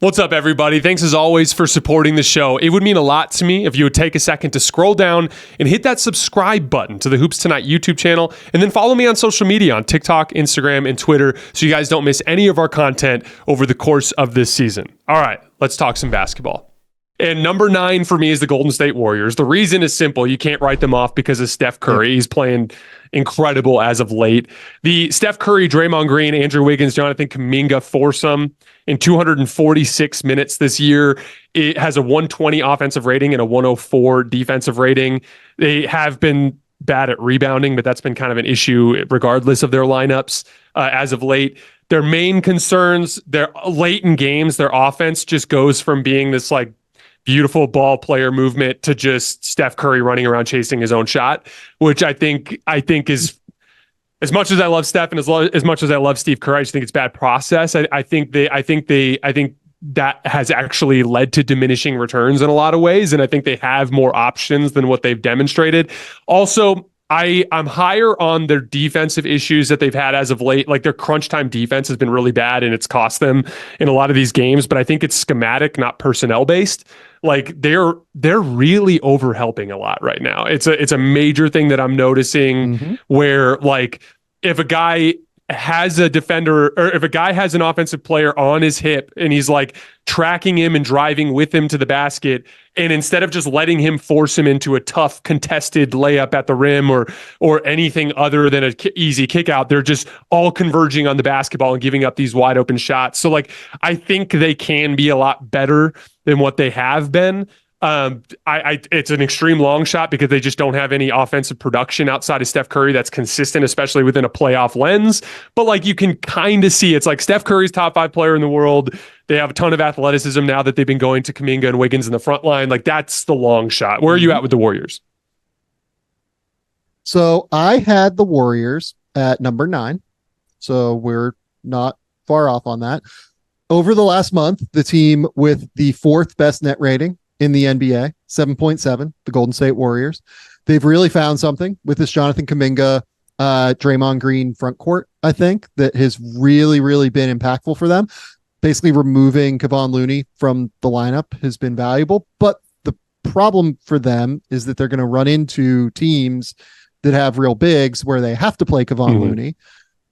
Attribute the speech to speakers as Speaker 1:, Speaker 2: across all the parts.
Speaker 1: What's up, everybody? Thanks as always for supporting the show. It would mean a lot to me if you would take a second to scroll down and hit that subscribe button to the Hoops Tonight YouTube channel, and then follow me on social media on TikTok, Instagram, and Twitter so you guys don't miss any of our content over the course of this season. All right, let's talk some basketball. And number 9 for me is the Golden State Warriors. The reason is simple. You can't write them off because of Steph Curry. He's playing incredible as of late. The Steph Curry, Draymond Green, Andrew Wiggins, Jonathan Kuminga foursome in 246 minutes this year. It has a 120 offensive rating and a 104 defensive rating. They have been bad at rebounding, but that's been kind of an issue regardless of their lineups as of late. Their main concerns, they're late in games, their offense just goes from being this like beautiful ball player movement to just Steph Curry running around chasing his own shot, which I think is, as much as I love Steph and as much as I love Steve Curry, I just think it's bad process. I think that has actually led to diminishing returns in a lot of ways, and I think they have more options than what they've demonstrated. Also, I'm higher on their defensive issues that they've had as of late. Like their crunch time defense has been really bad and it's cost them in a lot of these games, but I think it's schematic, not personnel based. Like they're really overhelping a lot right now. It's a major thing that I'm noticing where like if a guy has a defender or if a guy has an offensive player on his hip and he's like tracking him and driving with him to the basket, and instead of just letting him force him into a tough contested layup at the rim or anything other than an easy kick out, they're just all converging on the basketball and giving up these wide open shots. So like, I think they can be a lot better than what they have been. It's an extreme long shot because they just don't have any offensive production outside of Steph Curry that's consistent, especially within a playoff lens. But like you can kind of see it's like Steph Curry's top 5 player in the world. They have a ton of athleticism now that they've been going to Kuminga and Wiggins in the front line. Like that's the long shot. Where are you at with the Warriors?
Speaker 2: So I had the Warriors at number 9. So we're not far off on that. Over the last month, the team with the 4th best net rating in the NBA, 7.7, the Golden State Warriors. They've really found something with this Jonathan Kuminga, Draymond Green front court, I think, that has really, really been impactful for them. Basically removing Kevon Looney from the lineup has been valuable, but the problem for them is that they're going to run into teams that have real bigs where they have to play Kevon Looney,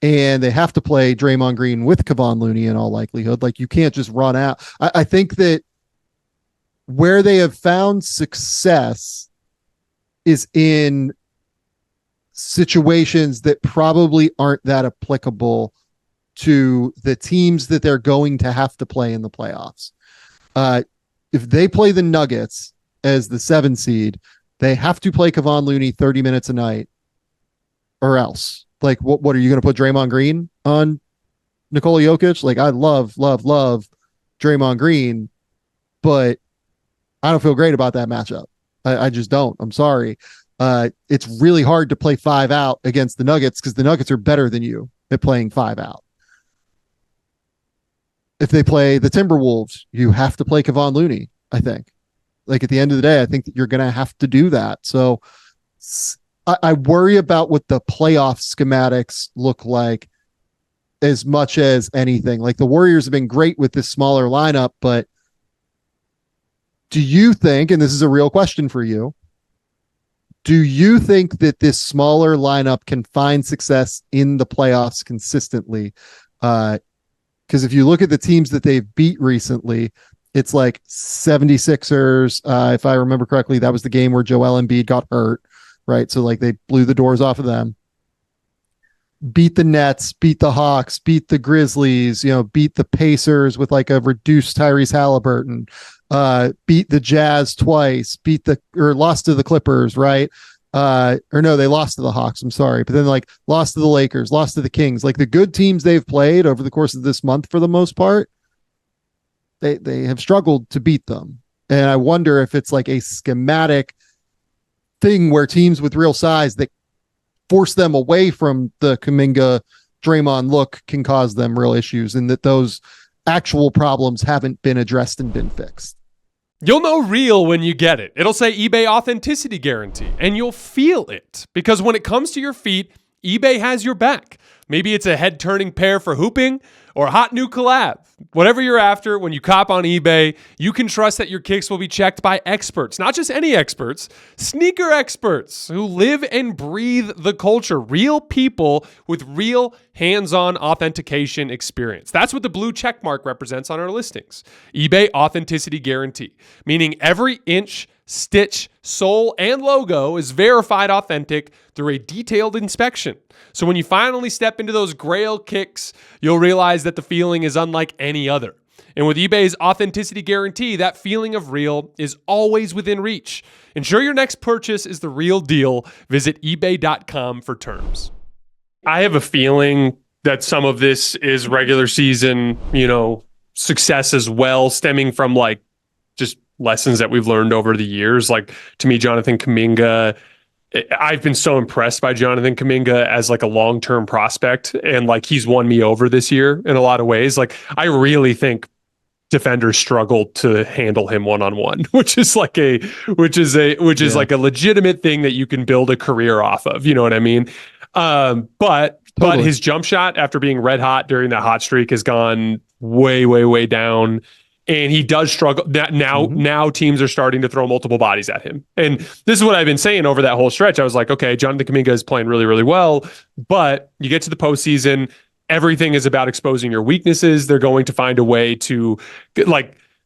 Speaker 2: and they have to play Draymond Green with Kevon Looney in all likelihood. Like you can't just run out. I think that where they have found success is in situations that probably aren't that applicable to the teams that they're going to have to play in the playoffs. If they play the Nuggets as the 7 seed, they have to play Kevon Looney 30 minutes a night or else. Like, what are you going to put Draymond Green on Nikola Jokic? Like, I love Draymond Green, but I don't feel great about that matchup. I just don't. I'm sorry. It's really hard to play 5 out against the Nuggets because the Nuggets are better than you at playing 5 out. If they play the Timberwolves, you have to play Kevon Looney, I think. Like at the end of the day, I think that you're going to have to do that. So I worry about what the playoff schematics look like as much as anything. Like the Warriors have been great with this smaller lineup, but do you think, and this is a real question for you, do you think that this smaller lineup can find success in the playoffs consistently? Because if you look at the teams that they've beat recently, it's like 76ers. If I remember correctly, that was the game where Joel Embiid got hurt, right? So like they blew the doors off of them. Beat the Nets, beat the Hawks, beat the Grizzlies, beat the Pacers with like a reduced Tyrese Halliburton, beat the Jazz twice, lost to the Clippers, right? Or no, they lost to the Hawks. I'm sorry. But then like lost to the Lakers, lost to the Kings, like the good teams they've played over the course of this month, for the most part, they have struggled to beat them. And I wonder if it's like a schematic thing where teams with real size that force them away from the Kuminga Draymond look can cause them real issues, and that those actual problems haven't been addressed and been fixed.
Speaker 1: You'll know real when you get it. It'll say eBay Authenticity Guarantee, and you'll feel it. Because when it comes to your feet, eBay has your back. Maybe it's a head-turning pair for hooping, or a hot new collab. Whatever you're after, when you cop on eBay, you can trust that your kicks will be checked by experts, not just any experts, sneaker experts who live and breathe the culture, real people with real hands-on authentication experience. That's what the blue check mark represents on our listings. eBay Authenticity Guarantee, meaning every inch, stitch, sole, and logo is verified authentic through a detailed inspection. So when you finally step into those Grail kicks, you'll realize that the feeling is unlike any other. And with eBay's Authenticity Guarantee, that feeling of real is always within reach. Ensure your next purchase is the real deal. Visit ebay.com for terms. I have a feeling that some of this is regular season, success as well, stemming from just lessons that we've learned over the years. To me, Jonathan Kuminga, I've been so impressed by Jonathan Kuminga as a long-term prospect, and he's won me over this year in a lot of ways. I really think defenders struggle to handle him one-on-one, which is a legitimate thing that you can build a career off of. You know what I mean? But his jump shot after being red hot during that hot streak has gone way, way, way down. And he does struggle. Now teams are starting to throw multiple bodies at him. And this is what I've been saying over that whole stretch. I was like, okay, Jonathan Kuminga is playing really, really well. But you get to the postseason, everything is about exposing your weaknesses. They're going to find a way to,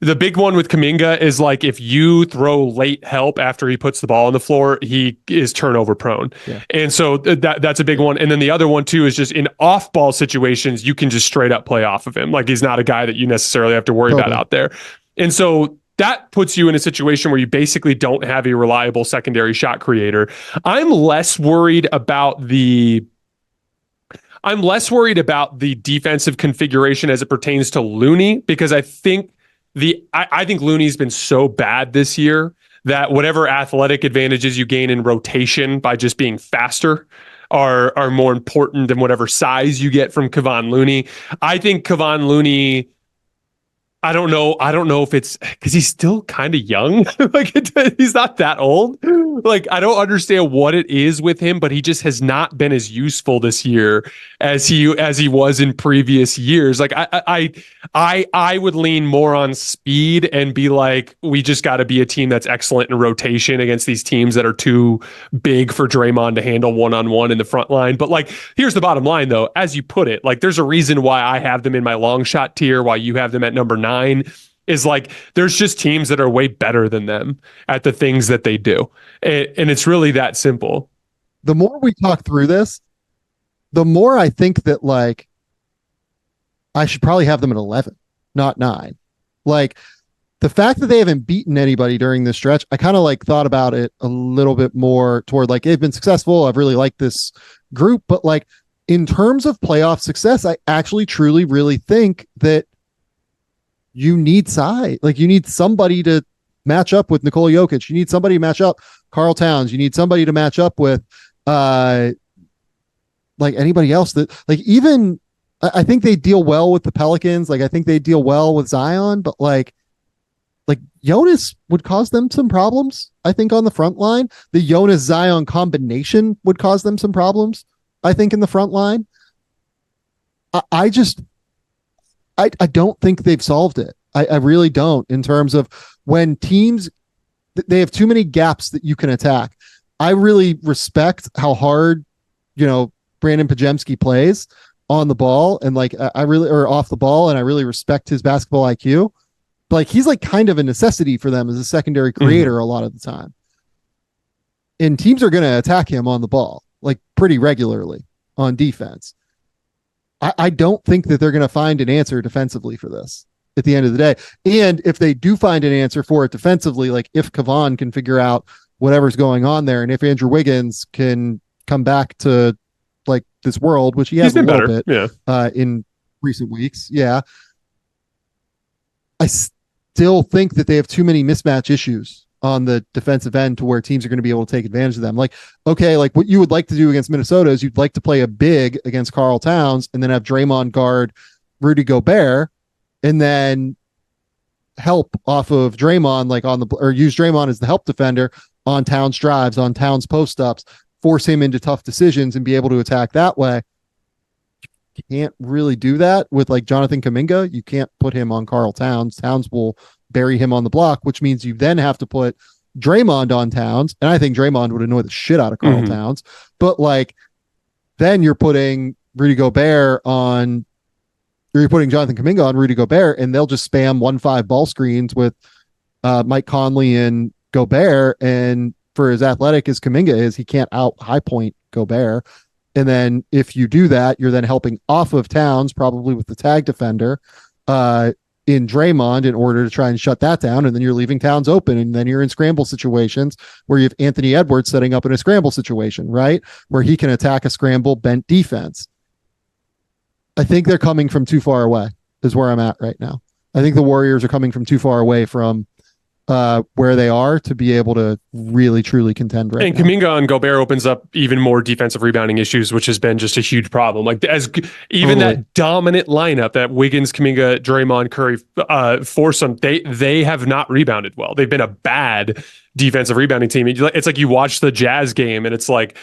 Speaker 1: the big one with Kuminga is if you throw late help after he puts the ball on the floor, he is turnover prone. Yeah. And so that's a big one. And then the other one too is just in off ball situations, you can just straight up play off of him. He's not a guy that you necessarily have to worry about out there. And so that puts you in a situation where you basically don't have a reliable secondary shot creator. I'm less worried about the defensive configuration as it pertains to Looney, because I think Looney's been so bad this year that whatever athletic advantages you gain in rotation by just being faster are more important than whatever size you get from Kevon Looney. I think Kevon Looney, I don't know if it's because he's still kind of young. He's not that old. I don't understand what it is with him, but he just has not been as useful this year as he was in previous years. I would lean more on speed and be we just got to be a team that's excellent in rotation against these teams that are too big for Draymond to handle one-on-one in the front line. But here's the bottom line though, as you put it, there's a reason why I have them in my long shot tier, why you have them at number 9. Is there's just teams that are way better than them at the things that they do. And it's really that simple.
Speaker 2: The more we talk through this, the more I think that I should probably have them at 11, not 9. The fact that they haven't beaten anybody during this stretch, I kind of thought about it a little bit more toward they've been successful. I've really liked this group, but in terms of playoff success, I actually truly really think that you need size. You need somebody to match up with Nikola Jokic. You need somebody to match up Karl Towns. You need somebody to match up with anybody else that even I think they deal well with the Pelicans. I think they deal well with Zion, but Jonas would cause them some problems. I think on the front line, the Jonas Zion combination would cause them some problems. I think in the front line, I don't think they've solved it. I really don't, in terms of when teams, they have too many gaps that you can attack. I really respect how hard, Brandon Pajemski plays on the ball and or off the ball. And I really respect his basketball IQ. But he's kind of a necessity for them as a secondary creator a lot of the time. And teams are going to attack him on the ball, pretty regularly on defense. I don't think that they're going to find an answer defensively for this at the end of the day. And if they do find an answer for it defensively, if Kevon can figure out whatever's going on there, and if Andrew Wiggins can come back to this world, which he has a little bit in recent weeks. Yeah. I still think that they have too many mismatch issues on the defensive end to where teams are going to be able to take advantage of them. What you would like to do against Minnesota is you'd like to play a big against Karl Towns and then have Draymond guard Rudy Gobert and then help off of Draymond, or use Draymond as the help defender on Towns drives, on Towns post ups, force him into tough decisions and be able to attack that way. can't really do that with like Jonathan Kuminga. You can't put him on Karl Towns. Towns will bury him on the block, which means you then have to put Draymond on Towns. And I think Draymond would annoy the shit out of Karl Towns. But like, then you're putting Rudy Gobert on, or you're putting Jonathan Kuminga on Rudy Gobert, and they'll just spam 1-5 ball screens with Mike Conley and Gobert. And for as athletic as Kuminga is, he can't out high point Gobert. And then if you do that, you're then helping off of Towns, probably with the tag defender in Draymond, in order to try and shut that down. And then you're leaving Towns open. And then you're in scramble situations where you have Anthony Edwards setting up in a scramble situation, right? Where he can attack a scramble bent defense. I think they're coming from too far away is where I'm at right now. I think the Warriors are coming from too far away from where they are to be able to really truly contend right
Speaker 1: and
Speaker 2: now.
Speaker 1: Kuminga and Gobert opens up even more defensive rebounding issues, which has been just a huge problem. Like as even that dominant lineup, that Wiggins, Kuminga, Draymond, Curry foursome, they have not rebounded well. They've been a bad defensive rebounding team. It's like you watch the Jazz game and it's like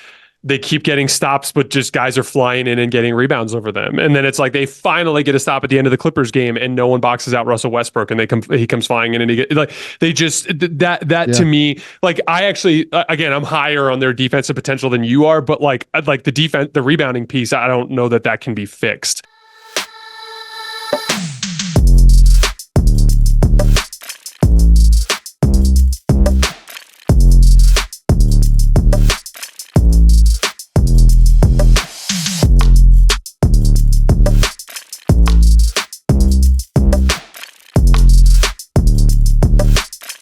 Speaker 1: they keep getting stops, but just guys are flying in and getting rebounds over them. And then it's like they finally get a stop at the end of the Clippers game and no one boxes out Russell Westbrook, and he comes flying in, and to me, like I actually, again, I'm higher on their defensive potential than you are, but like the defense, the rebounding piece, I don't know that can be fixed.